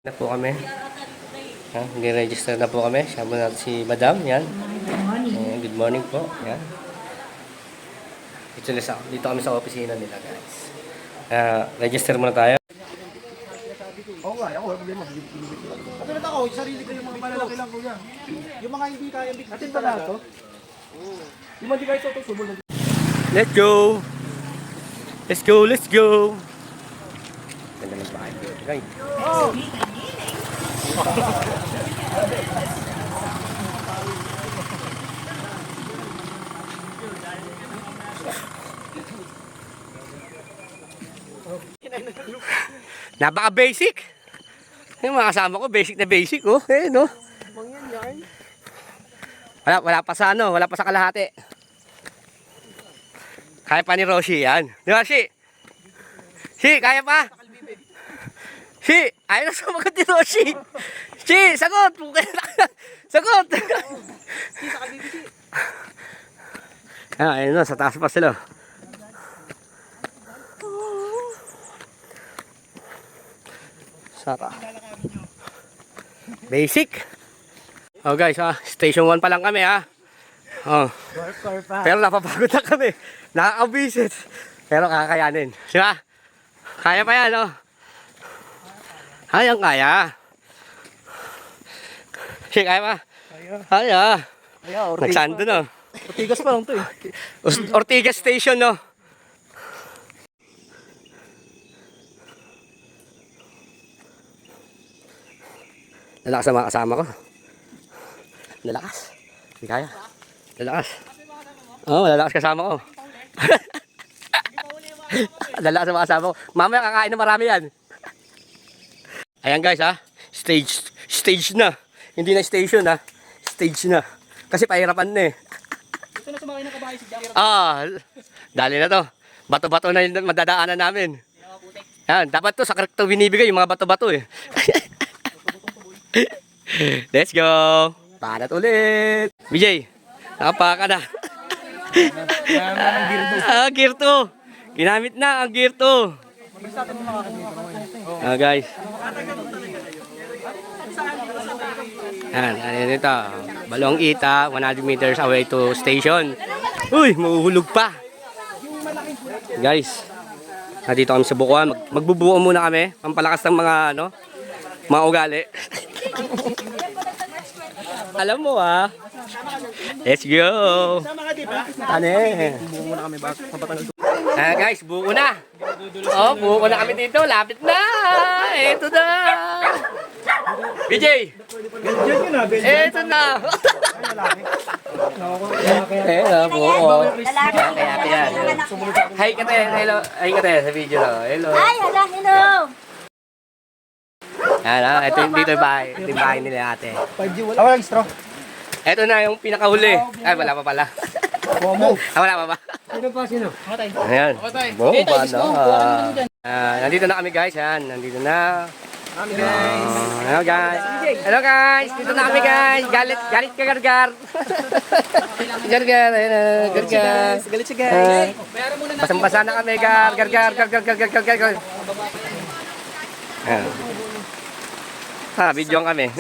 Na po kami. Ha, register na po kami. Sama natin si Madam. Yan. Good morning. Good morning po. Yan. Dito kami sa opisina nila, guys. Register muna tayo. Oo nga, ako wala problema. Katulad ako, sarili ko yung mga malalaki lang kuya. Yung mga hindi kaya big atin ba lahat to? Oo. Yung mga hindi kaya ito, subol na. Let's go! Let's go! Let's go! Ganda ng bahay dito, guys. Oh! Napaka-basic! Yung mga kasama ko, basic na basic, oh. Eh, no? Wala pa sa ano, wala pa sa kalahati. Kaya pa ni Roshi yan. Di ba, Shi? Shi, kaya pa? Shi, ayaw na sumagot ni Roshi. Shi, sagot! Sagot! Ayun na, sa taas pa sila. Sara. Basic. Oh guys, station 1 pa lang kami ha. Oh. Pero napapagod na kami. Nakakabisit. Pero kakayanin. Diba? Kaya pa yan, oh. Kaya. Sige, kaya pa? Kaya. Nagsando, no? Ortigas pa lang to eh. Ortigas Station, no? Lalakas ang mga kasama ko. Lalakas. Hindi kaya. Lalakas. Oo, lalakas kasama ko. Lalakas ang mga kasama ko. Mamaya kakain na marami yan. Ayan guys ha. Stage na. Hindi na station ha. Stage na. Kasi pahirapan na eh. Ito na sumakay ng kabahay si Jack. Dali na to. Bato-bato na yung madadaanan namin. Yan, dapat to sa correcto binibigay yung mga bato-bato eh. Let's go! Parat ulit! BJ, nakapaka na. Gear 2. Ginamit na ang Gear 2. Guys. Ano ito? Balong Ita, 100 meters away to station. Uy, mahuhulog pa. Guys, nandito kami sa Bukuan. Magbubuo muna kami. Pampalakas ng mga mga ugali. Alam mo let's go. Guys, buo na. Buo na kami dito. Lapit na. Ito na. BJ. Ito na. Buo. Kaya yan. Hi kate. Hello. Hi kate sa video na. Hello. Ay, hello. Ito yung dito yung bahay. Ito yung bahay nila ate. Walang straw. Ito na yung pinakahuli. Ay, wala pa pala. Wala pa ba? Sino? Ayan. Bomba na. Nandito na kami guys. Yan. Nandito na. Hello guys. Hello guys. Dito na kami guys. Galit ka gargar. Gargar. Galit siya guys. Basang-basa na kami gargar. Ayan. Videoan kami.